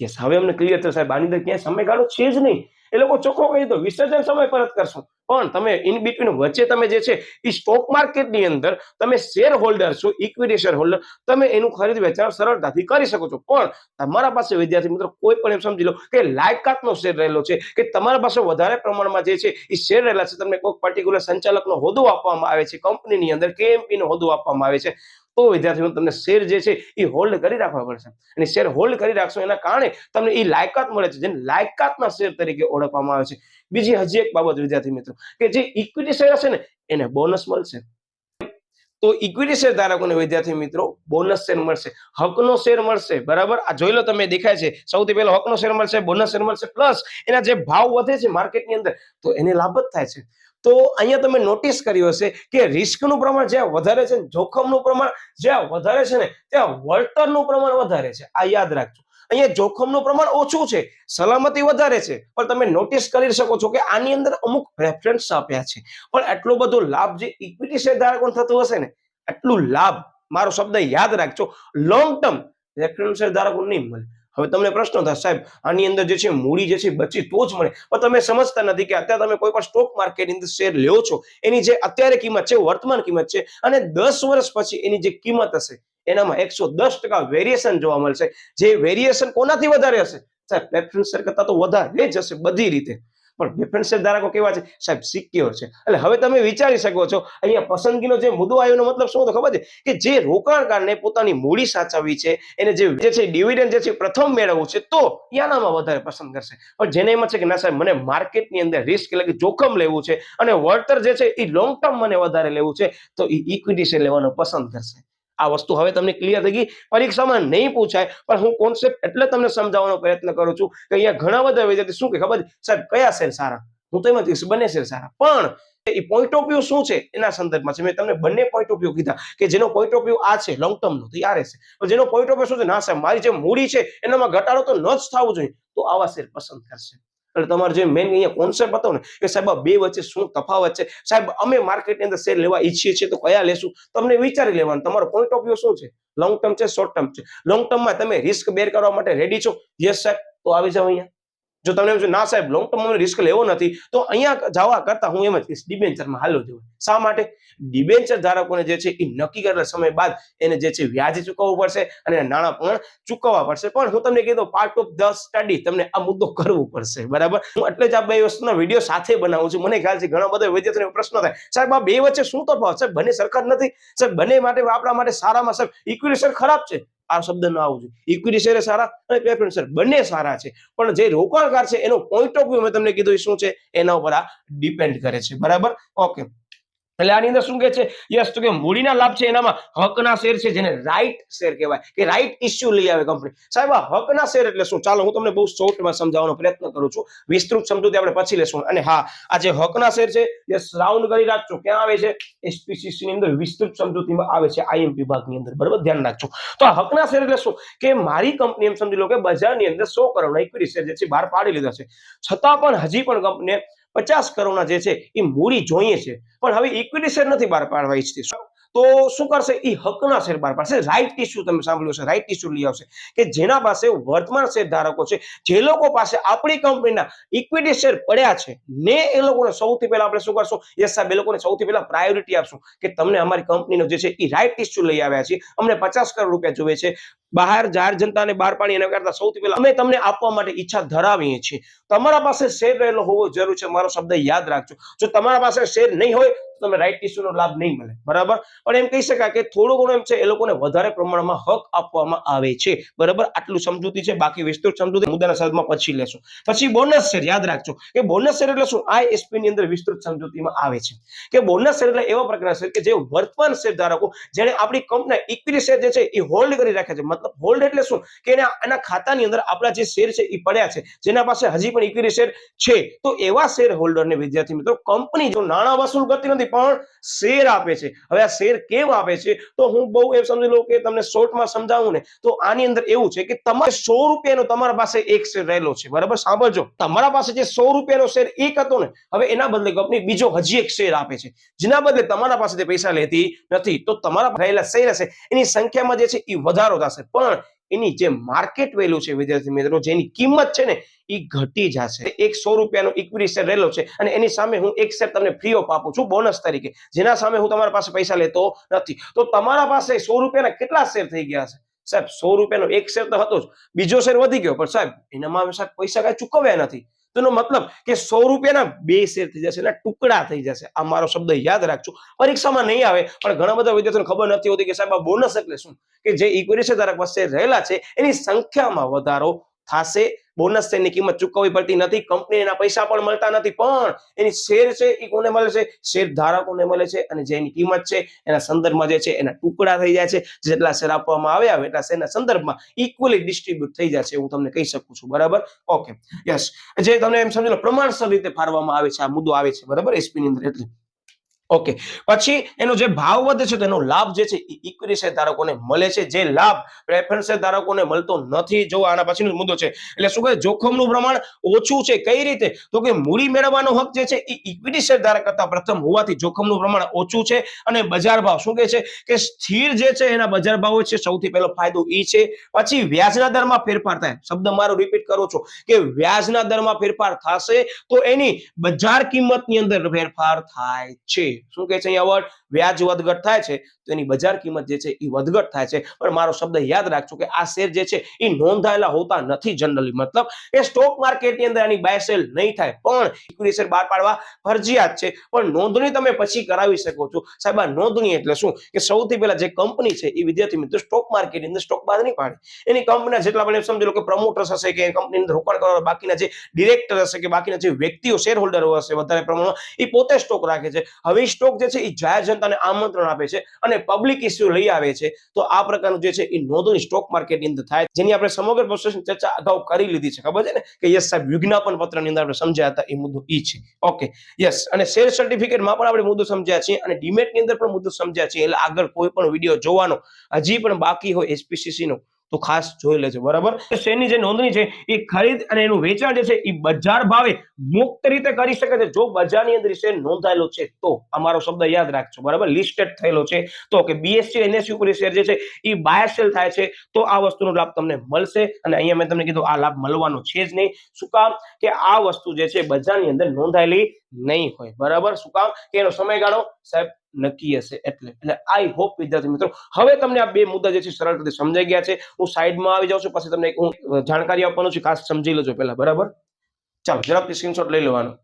S1: યસ હવે અમને ક્લિયર થયું સાહેબ આની અંદર ક્યાંય સમયગાળો છે જ નહીં. એ લોકો ચોખ્ખો કહી દો વિસર્જન સમય પરત કરશું પણ તમે ઇન બિટવીન વચ્ચે તમે જે છે એ સ્ટોક માર્કેટની અંદર તમે શેર હોલ્ડર છો, ઇક્વિટી શેર હોલ્ડર, તમે એનું ખરીદ વેચાણ સરળતાથી કરી શકો છો. પણ તમારા પાસે વિદ્યાર્થી મિત્રો કોઈ પણ એમ સમજી લો કે લાયકાતનો શેર રહેલો છે કે તમારા પાસે વધારે પ્રમાણમાં જે છે એ શેર રહેલા છે, તમને કોઈ પર્ટિક્યુલર સંચાલકનો હોદ્દો આપવામાં આવે છે કંપનીની અંદર, KMP નો હોદ્દો આપવામાં આવે છે, તો વિદ્યાર્થીઓ તમને શેર જે છે એ હોલ્ડ કરી રાખવા પડશે અને શેર હોલ્ડ કરી રાખશો એના કારણે તમને એ લાયકાત મળે છે જેને લાયકાતના શેર તરીકે ઓળખવામાં આવે છે. બીજી હજી એક બાબત વિદ્યાર્થી મિત્રો કે જે ઇક્વિટી શેર હશે ને એને બોનસ મળશે. તો ઇક્વિટી શેર ધારકોને વિદ્યાર્થી મિત્રો બોનસ શેર મળશે, હકનો શેર મળશે, બરાબર. આ જોઈ લો, તમે દેખાય છે સૌથી પહેલો હકનો શેર મળશે, બોનસ શેર મળશે, પ્લસ એના જે ભાવ વધે છે માર્કેટની અંદર તો એને લાભ જ થાય છે. તો અહીંયા તમે નોટિસ કર્યું હશે કે રિસ્કનું પ્રમાણ જ્યાં વધારે છે, જોખમનું પ્રમાણ જ્યાં વધારે છે ને, ત્યાં વળતરનું પ્રમાણ વધારે છે. આ યાદ રાખજો. અહીંયા જોખમનું પ્રમાણ ઓછું છે, સલામતી વધારે છે, પણ તમે નોટિસ કરી શકો છો કે આની અંદર અમુક રેફરન્સ આપ્યા છે, પણ આટલો બધો લાભ જે ઇક્વિટી શેર ધારકોને થતું હશે ને, આટલું લાભ, મારો શબ્દ યાદ રાખજો, લોંગ ટર્મ રેફરન્સ શેર ધારકો નહીં મળે. હવે તમને પ્રશ્ન થાય, સાહેબ આની અંદર જે છે મૂડી જે છે બચી તો જ મળે, પણ તમે સમજતા નથી કે અત્યારે તમે કોઈ પણ સ્ટોક માર્કેટની અંદર શેર લ્યો છો, એની જે અત્યારે કિંમત છે, વર્તમાન કિંમત છે, અને 10 વર્ષ પછી એની જે કિંમત હશે એનામાં 110% વેરિએશન જોવા મળશે. જે વેરિએશન કોનાથી વધારે હશે? સાહેબ પ્રેફરન્સ શેર કરતા તો વધારે જ હશે બધી રીતે. પણ પ્રેફરન્સ શેર ધારકો કેવા છે? સાહેબ સિક્યોર છે. એટલે હવે તમે વિચારી શકો છો અહીંયા પસંદગીનો જે મુદ્દો આવ્યોનો મતલબ શું હતો ખબર છે? કે જે રોકાણકારને પોતાની મૂડી સાચવવી છે, એને જે છે ડિવિડન્ડ જે છે પ્રથમ મેળવવું છે, તો યાનામાં વધારે પસંદ કરશે. પણ જેને એમ છે કે ના સાહેબ મને માર્કેટની અંદર રિસ્ક એટલે કે જોખમ લેવું છે અને વળતર જે છે એ લોંગ ટર્મ મને વધારે લેવું છે, તો એ ઇક્વિટી શેર લેવાનું પસંદ કરશે. આ વસ્તુ હવે તમને ક્લિયર થઈ ગઈ. પરીક્ષામાં નહીં પૂછાય, પણ હું કોન્સેપ્ટ એટલે તમને સમજાવવાનો પ્રયત્ન કરું છું કે અહીંયા ઘણા બધા વિદ્યાર્થી શું કે ખબર છે સાહેબ કયા શેર સારા, હું તો એમ જ બંને શેર સારા, પણ એ પોઈન્ટ ઓફ વ્યૂ શું છે એના સંદર્ભમાં છે. મેં તમને બંને પોઈન્ટ ઓફ વ્યૂ કીધા કે જેનો પોઈન્ટ ઓફ વ્યૂ આ છે લોંગ ટર્મનો તો આ રહેશે, પણ જેનો પોઈન્ટ ઓફ વ્યૂ શું છે, ના સાહેબ મારી જે મૂડી છે એનામાં ઘટાડો તો ન જ થવો જોઈએ, તો આવા શેર પસંદ કરશે. એટલે તમારો જે મેઇન અહીંયા કોન્સેપ્ટ હતો ને કે સાહેબ આ બે વચ્ચે શું તફાવત છે, સાહેબ અમે માર્કેટની અંદર શેર લેવા ઈચ્છીએ છીએ તો કયા લેશું, તમને વિચારી લેવાનું તમારો પોઈન્ટ ઓફ વ્યૂ શું છે, લોંગ ટર્મ છે શોર્ટ ટર્મ છે. લોંગ ટર્મમાં તમે રિસ્ક બેર કરવા માટે રેડી છો? યસ સાહેબ, તો આવી જાવ અહીંયા. જો તમને એમ છે ના સાહેબ લોંગ ટર્મમાં રિસ્ક લેવો નથી, તો અહીંયા જવા કરતા હું એમ જ કહીશ ડિબેન્ચરમાં હાલો જવું. શા માટે? ડિબેન્ચર ધારકોને જે છે એ નક્કી કરેલા સમય બાદ એને જે છે વ્યાજ ચૂકવવું પડશે અને નાણાં પણ ચૂકવવા પડશે. પણ હું તમને કીધું પાર્ટ ઓફ ધ સ્ટડી તમને આ મુદ્દો કરવું પડશે, બરાબર. હું એટલે જ આ બે વસ્તુના વિડીયો સાથે બનાવું છું. મને ખ્યાલ છે ઘણા બધા વિદ્યાર્થીઓને પ્રશ્ન થાય, સાહેબ આ બે વચ્ચે શું તફાવત? સાહેબ બંને સરખા નથી, સાહેબ બંને માટે આપણા માટે સારામાં સાહેબ ઇક્વિટી શેર ખરાબ છે, આ શબ્દ ન આવવું જોઈએ. ઇક્વિટી શેર સારા અને પ્રેફરન્સ શેર બંને સારા છે, પણ જે રોકાણકાર છે એનો પોઈન્ટ ઓફ વ્યૂ મેં તમને કીધું શું છે એના ઉપર આ ડિપેન્ડ કરે છે, બરાબર. ઓકે, એટલે આની અંદર શું કહે છે? યસ, તો કે મૂડીના લાભ છે એનામાં હકના શેર છે, જેને રાઈટ શેર કહેવાય, કે રાઈટ ઇસ્યુ લઈ આવે કંપની. સાહેબ આ હકના શેર એટલે શું? ચાલો હું તમને બહુ શોર્ટમાં સમજાવવાનો પ્રયત્ન કરું છું, વિસ્તૃત સમજૂતી આપણે પછી લેશું. અને હા, આ જે હકના શેર છે યસ રાઉન્ડ કરી રાખજો, ક્યાં આવે છે? એસપીસીસી ની અંદર વિસ્તૃત સમજૂતીમાં આવે છે, આઈએમપી વિભાગની અંદર, બરાબર, ધ્યાન રાખજો. તો આ હકના શેર એટલે શું? કે મારી કંપની એમ સમજી લો કે બજારની અંદર 100 કરોડના ઇક્વિટી શેર જે છે બહાર પાડી લીધા છે, છતાં પણ હજી પણ કંપનીએ 50 કરોડના જે છે એ મૂડી જોઈએ છે, પણ હવે ઇક્વિટી શેર નથી બહાર પાડવા ઈચ્છતી, તો શું કરશે? એ હકના શેર બહાર પાડશે. રાઈટ ઇસ્યુ તમે સાંભળ્યું છે, રાઈટ ઇસ્યુ લઈ આવશે, કે જેના પાસે વર્તમાન શેર ધારકો છે, જે લોકો પાસે આપણી કંપનીના ઇક્વિટી શેર પડ્યા છે ને, એ લોકોને સૌથી પહેલા આપણે શું કરશું? યસ સાહેબ, એ લોકોને સૌથી પહેલા પ્રાયોરિટી આપશું કે તમને અમારી કંપનીનો જે છે એ રાઈટ ઇસ્યુ લઈ આવ્યા છે, અમને 50 કરોડ રૂપિયા જોઈએ છે, બહાર જાહેર જનતાને બહાર પાડી એના કરતા સૌથી પહેલા અમે તમને આપવા માટે ઈચ્છા ધરાવીએ છીએ. તમારા પાસે શેર રહેલો હોવો જરૂરી છે, મારો શબ્દ યાદ રાખજો. જો તમારા પાસે શેર નહીં હોય તો તમે રાઈટ ઇસ્યુનો લાભ નહીં મળે, બરાબર. પણ એમ કહી શકાય કે થોડું ઘણું એમ છે એ લોકોને વધારે પ્રમાણમાં હક આપવામાં આવે છે, બરાબર. આટલું સમજૂતી છે, બાકી વિસ્તૃત સમજૂતી મુદ્દાના સંદર્ભમાં પછી લેશું. પછી બોનસ શેર યાદ રાખજો કે બોનસ શેર એટલે શું? આઈએસપી ની અંદર વિસ્તૃત સમજૂતીમાં આવે છે કે બોનસ શેર એટલે એવા પ્રકારના શેર કે જે વર્તમાન શેર ધારકો જેને આપણી કંપની ઇક્વિટી શેર જે છે એ હોલ્ડ કરી રાખે છે. મતલબ હોલ્ડ એટલે શું? કે એના ખાતાની અંદર આપણા જે શેર છે એ પડ્યા છે, જેના પાસે હજી પણ ઇક્વિટી શેર છે, તો એવા શેર હોલ્ડરને વિદ્યાર્થી મિત્રો કંપની જો નાણાં વસૂલ કરતી નથી પણ શેર આપે છે. હવે આ શેર કેમ આપે છે? તો હું બહુ એમ સમજી લઉં કે તમને શોર્ટમાં સમજાવું ને, તો આની અંદર એવું છે કે તમારે 100 રૂપિયાનો તમારા પાસે એક શેર રહેલો છે, બરાબર. સાંભળજો, તમારા પાસે જે 100 રૂપિયાનો શેર એક હતો ને, હવે એના બદલે કંપની બીજો હજી એક શેર આપે છે, જેના બદલે તમારા પાસેથી પૈસા લેતી નથી, તો તમારા રહેલા શેર હશે એની સંખ્યામાં જે છે એ વધારો થશે, પણ એની જે માર્કેટ વેલ્યુ છે વિદ્યાર્થી મિત્રો, જેની કિંમત છે ને એ ઘટી જશે. એક 100 રૂપિયાનો ઇક્વિટી શેર રહેલો છે અને એની સામે હું એક શેર તમને ફ્રી ઓફ આપું છું બોનસ તરીકે, જેના સામે હું તમારા પાસે પૈસા લેતો નથી, તો તમારા પાસે 100 રૂપિયાના કેટલા શેર થઈ ગયા છે? સાહેબ 100 રૂપિયાનો એક શેર તો હતો જ, બીજો શેર વધી ગયો, પણ સાહેબ એનામાં સાહેબ પૈસા કઈ ચૂકવ્યા નથી, તેનો મતલબ કે 100 રૂપિયાના 2 શેર થઈ જશે, એના ટુકડા થઈ જશે. આ મારો શબ્દ યાદ રાખજો, પરીક્ષામાં નહીં આવે, પણ ઘણા બધા વિદ્યાર્થીઓને ખબર નથી હોતી કે સાહેબ આ બોનસ એટલે શું, કે જે ઇક્વિટી શેર ધારક પાસે રહેલા છે એની સંખ્યામાં વધારો થશે, બોનસ શેરની કિંમત ચૂકવવી પડતી નથી, કંપનીને એના પૈસા પણ મળતા નથી, પણ એની શેર છે એ કોને મળે છે? શેર ધારકોને મળે છે, અને જે એની કિંમત છે એના સંદર્ભમાં જે છે એના ટુકડા થઈ જાય છે, જેટલા શેર આપવામાં આવ્યા હોય એટલા શેરના સંદર્ભમાં ઇક્વલી ડિસ્ટ્રીબ્યુટ થઈ જાય છે, હું તમને કહી શકું છું, બરાબર? ઓકે, યસ, જે તમને એમ સમજી લો પ્રમાણસર રીતે ફાળવવામાં આવે છે, આ મુદ્દો આવે છે, બરાબર, એસપી ની અંદર. એટલે ઓકે, પછી એનો જે ભાવ વધે છે તેનો લાભ જે છે ઇક્વિટી શેર ધારકોને મળે છે, જે લાભ પ્રેફરન્સ શેર ધારકોને મળતો નથી. જો આના પછીનો મુદ્દો છે, એટલે શું કહે, જોખમનું પ્રમાણ ઓછું છે. કઈ રીતે? તો કે મૂડી મેળવવાનો હક જે છે એ ઇક્વિટી શેર ધારક કરતા પ્રથમ હોવાથી જોખમનું પ્રમાણ ઓછું છે, અને બજાર ભાવ શું કહે છે કે સ્થિર જે છે એના બજાર ભાવ છે, સૌથી પહેલો ફાયદો એ છે. પછી વ્યાજના દરમાં ફેરફાર થાય, શબ્દ મારો રિપીટ કરું છું કે વ્યાજના દરમાં ફેરફાર થશે તો એની બજાર કિંમતની અંદર ફેરફાર થાય છે. શું કહે છે અહીંયા વર્ડ? વ્યાજ વધઘટ થાય છે તો એની બજાર કિંમત જે છે એ વધઘટ થાય છે. પણ મારો શબ્દ યાદ રાખજો કે આ શેર જે છે એ નોંધાયેલા હોતા નથી જનરલી, મતલબ એ સ્ટોક માર્કેટની અંદર આની બાય સેલ નહીં થાય, પણ ઇક્વિટી શેર બહાર પાડવા ફરજિયાત છે. પણ નોંધણી તમે પછી કરાવી શકો છો. સાહેબ, આ નોંધણી એટલે શું કે સૌથી પહેલા જે કંપની છે એ વિદ્યાર્થી મિત્રો સ્ટોક માર્કેટની અંદર સ્ટોક બહાર નહીં પાડે. એની કંપનીના જેટલા પણ સમજી લો કે પ્રમોટર્સ હશે, કે કંપનીની અંદર રોકાણ કરવા બાકીના જે ડિરેક્ટર હશે, કે બાકીના જે વ્યક્તિઓ શેર હોલ્ડરો હશે વધારે પ્રમાણમાં, એ પોતે સ્ટોક રાખે છે. હવે સ્ટોક જે છે એ જાહેર જનતાને આમંત્રણ આપે છે અને પબ્લિક ઇસ્યુ લઈ આવે છે. તો આ પ્રકારનું જે છે એ નોંધણી સ્ટોક માર્કેટની અંદર થાય, જેની આપણે સમગ્ર પ્રોસેસની ચર્ચા અગાઉ કરી લીધી છે, ખબર છે ને, કે યસ સાહેબ વિજ્ઞાપન પત્રની અંદર આપણે સમજ્યા હતા, એ મુદ્દો ઈ છે. ઓકે, યસ, અને શેર સર્ટિફિકેટમાં પણ આપણે મુદ્દો સમજ્યા છીએ, અને ડીમેટની અંદર પણ મુદ્દો સમજ્યા છીએ. એટલે આગળ કોઈ પણ વિડીયો જોવાનો હજી પણ બાકી હોય એસપીસીસી નો તો ખાસ જોઈ લેજો, બરાબર? શેરની જે નોંધણી છે એ ખરીદ અને એનું વેચાણ જે છે એ બજાર ભાવે મુક્ત રીતે કરી શકે છે જો બજારની અંદર શેર નોંધાયેલો છે તો. અમારો શબ્દ યાદ રાખજો, બરાબર? લિસ્ટેડ થયેલો છે તો, કે બીએસસી એનએસસી ઉપર શેર જે છે એ બાય સેલ થાય છે તો આ વસ્તુનો લાભ તમને મળશે. અને અહીંયા મેં તમને કીધું આ લાભ મળવાનો છે જ નહીં. શું કામ? કે આ વસ્તુ જે છે બજારની અંદર નોંધાયેલી નહીં હોય, બરાબર? શું કામ? કે એનો સમયગાળો સાહેબ નક્કી હશે. એટલે આઈ હોપ વિદ્યાર્થી મિત્રો હવે તમને આ બે મુદ્દા જે છે સરળતાથી સમજાઈ ગયા છે. હું સાઈડમાં આવી જાઉં છું, પછી તમને હું જાણકારી આપવાનું છે, ખાસ સમજી લેજો પહેલા, બરાબર? ચાલો ઝડપથી સ્ક્રીનશોટ લઈ લેવાનો.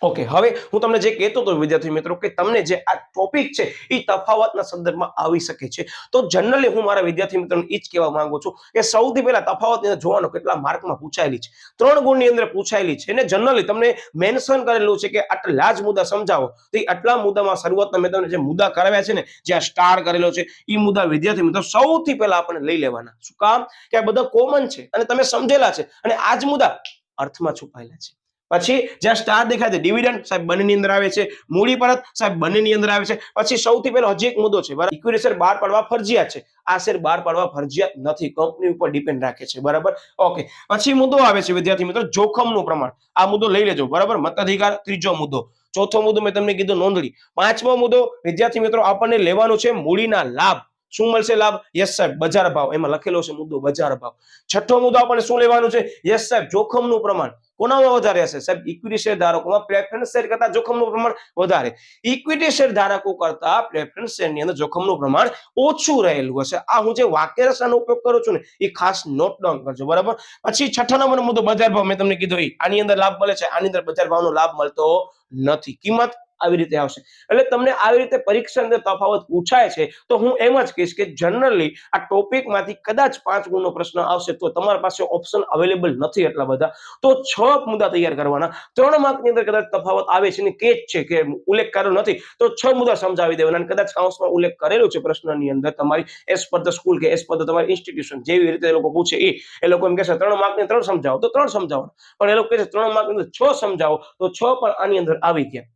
S1: ઓકે, હવે હું તમને જે કહેતો હતો વિદ્યાર્થી મિત્રો કે તમને જે આ ટોપિક છે એ તફાવતના સંદર્ભમાં આવી શકે છે. તો જનરલી હું મારા વિદ્યાર્થી મિત્રોને એ જ કહેવા માંગુ છું કે સૌથી પહેલા તફાવતની અંદર જોવાનો કેટલા માર્કમાં પૂછાયેલી છે. 3 ગુણની અંદર પૂછાયેલી છે, અને જનરલી તમને મેન્શન કરેલું છે કે આટલા જ મુદ્દા સમજાવો. તો એ આટલા મુદ્દામાં શરૂઆતમાં મેં તમને જે મુદ્દા કરાવ્યા છે ને, જે આ સ્ટાર કરેલો છે, એ મુદ્દા વિદ્યાર્થી મિત્રો સૌથી પહેલા આપણે લઈ લેવાના. શું કામ? કે આ બધા કોમન છે અને તમે સમજેલા છે, અને આ જ મુદ્દા અર્થમાં છુપાયેલા છે. પછી જ્યાં સ્ટાર દેખાય છે ડિવિડન્ડ સાહેબ બંનેની અંદર આવે છે, મૂડી પરત સાહેબ બંનેની અંદર આવે છે. પછી સૌથી પહેલો હજી એક મુદ્દો છે, બરાબર? ઇક્વિટી શેર બહાર પાડવા ફરજિયાત છે. આ શેર બહાર પાડવા ફરજિયાત નથી, કંપની ઉપર ડિપેન્ડ રાખે છે, બરાબર? ઓકે, પછી મુદ્દો આવે છે વિદ્યાર્થી મિત્રો જોખમનું પ્રમાણ. આ મુદ્દો લઈ લેજો, બરાબર? મતાધિકાર ત્રીજો મુદ્દો. ચોથો મુદ્દો મેં તમને કીધું નોંધણી. પાંચમો મુદ્દો વિદ્યાર્થી મિત્રો આપણને લેવાનો છે મૂડીના લાભ. શું મળશે લાભ? યસ સાહેબ બજાર ભાવ. એમાં લખેલો છે મુદ્દો બજાર ભાવ. છઠ્ઠો મુદ્દો આપણને શું લેવાનું છે? યસ સાહેબ જોખમનું પ્રમાણ. કોનામાં વધારે હશે? સાહેબ ઇક્વિટી શેર ધારકોમાં પ્રેફરન્સ શેર કરતા જોખમનું પ્રમાણ વધારે. ઇક્વિટી શેર ધારકો કરતા પ્રેફરન્સ શેરની અંદર જોખમનું પ્રમાણ ઓછું રહેલું હશે. આ હું જે વાક્ય રચનાનો ઉપયોગ કરું છું ને એ ખાસ નોટ ડાઉન કરજો, બરાબર? પછી છઠ્ઠા નંબરનો મુદ્દો બજાર ભાવ. મેં તમને કીધું આની અંદર લાભ મળે છે, આની અંદર બજાર ભાવનો લાભ મળતો નથી. કિંમત આવી રીતે આવશે. એટલે તમને આવી રીતે પરીક્ષા અંદર તફાવત પૂછાય છે તો હું એમ જ કહીશ કે જનરલી આ ટોપિકમાંથી કદાચ 5 ગુણનો પ્રશ્ન આવશે તો તમારી પાસે ઓપ્શન અવેલેબલ નથી એટલા બધા, તો 6 મુદ્દા તૈયાર કરવાના. 3 માર્કની અંદર કદાચ તફાવત આવે છે ને કે જ છે કે ઉલ્લેખ કર્યો નથી તો 6 મુદ્દા સમજાવી દેવાના. અને કદાચ કાઉન્સમાં ઉલ્લેખ કરેલો છે પ્રશ્નની અંદર તમારી એસ પર ધ સ્કૂલ કે એસ પર ધ તમારી ઇન્સ્ટિટ્યુશન જેવી રીતે એ લોકો પૂછે એ લોકો એમ કહેશે 3 માર્કની 3 સમજાવો તો 3 સમજાવો, પણ એ લોકો કહે છે 3 માર્કની અંદર 6 સમજાવો તો 6 પણ આની અંદર આવી ગયા.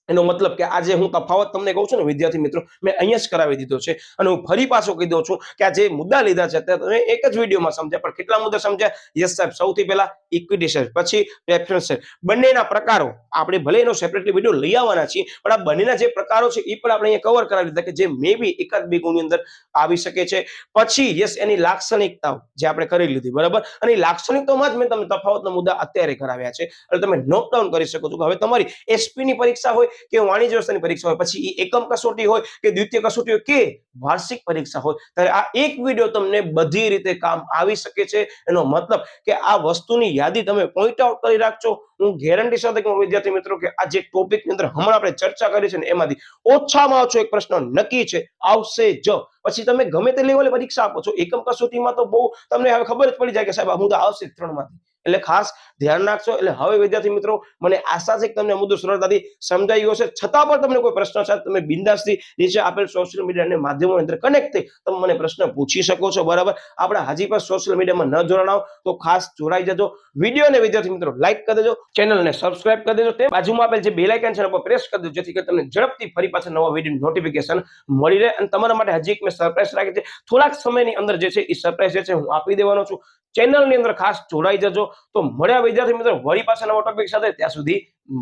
S1: એનો મતલબ કે આજે હું તફાવત તમને કહું છું ને વિદ્યાર્થી મિત્રો, મેં અહીંયા જ કરાવી દીધો છે. અને હું ફરી પાછો કહી દઉં છું કે આ જે મુદ્દા લીધા છે તમે એક જ વિડીયોમાં સમજ્યા, પણ કેટલા મુદ્દા સમજ્યા? યસ સાહેબ, સૌથી પહેલા ઇક્વિટી શેર, પછી પ્રેફરન્સ શેર, બંનેના પ્રકારો. આપણે ભલે એનો સેપરેટલી વિડીયો લઈ આવવાના છીએ, પણ આ બંનેના જે પ્રકારો છે એ પણ આપણે અહીંયા કવર કરાવી દીધા કે જે મે બી એકાદ બે ગુણની અંદર આવી શકે છે. પછી યસ એની લાક્ષણિકતાઓ જે આપણે કરી લીધી, બરાબર? અને લાક્ષણિકતાઓમાં જ મેં તમને તફાવતના મુદ્દા અત્યારે કરાવ્યા છે એટલે તમે નોટ ડાઉન કરી શકો છો કે હવે તમારી એસપી ની પરીક્ષા હોય કે વાણિજ્ય વ્યવસ્થાની પરીક્ષા હોય, પછી એ એકમ કસોટી હોય કે દ્વિતીય કસોટી હોય કે વાર્ષિક પરીક્ષા હોય, ત્યારે આ એક વિડીયો તમને બધી રીતે કામ આવી શકે છે. એનો મતલબ કે આ વસ્તુની યાદી તમે પોઈન્ટ આઉટ કરી રાખજો. હું ગેરંટી સાથે કહું વિદ્યાર્થી મિત્રો કે આ જે ટોપિકની અંદર હમણાં આપણે ચર્ચા કરી છે ને એમાંથી ઓછામાં ઓછો એક પ્રશ્ન નક્કી છે, આવશે જ. પછી તમે ગમે તે લેવલે પરીક્ષા આપો છો, એકમ કસોટીમાં તો બહુ તમને હવે ખબર જ પડી જાય કે સાહેબ આ મુદ્દો આવશે જ 3માંથી. એટલે ખાસ ધ્યાન રાખજો. એટલે હવે વિદ્યાર્થી મિત્રો મને આશા છે કે તમને મુદ્દો સરળતાથી સમજાઈ ગયો છે. છતાં પણ તમને કોઈ પ્રશ્ન છે તમે બિંદાસથી નીચે આપેલ સોશિયલ મીડિયાના માધ્યમોની અંદર કનેક્ટ થઈ તમે મને પ્રશ્ન પૂછી શકો છો. બરાબર, આપણે હજી પણ સોશિયલ મીડિયામાં ન જોડાણો તો ખાસ જોડાઈ જજો. વિડીયોને વિદ્યાર્થી મિત્રો લાઈક કરી દેજો, ચેનલને સબસ્ક્રાઇબ કરી દેજો, તે બાજુમાં આપેલ જે બેલ આઇકન છે એના પર પ્રેસ કરી દેજો, જેથી કરીને તમને ઝડપથી ફરી પાછા નવા વિડીયો નોટિફિકેશન મળી રહે. અને તમારા માટે હજી એક મેં સરપ્રાઈઝ રાખી છે, થોડાક સમયની અંદર જે છે એ સરપ્રાઈઝ જે છે હું આપી દેવાનો છું. ચેનલની અંદર ખાસ જોડાઈ જજો. તો મળ્યા વિદ્યાર્થી મિત્રો વળી પાછા નવા ટોપિક સાથે. ત્યાં સુધી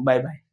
S1: બાય બાય.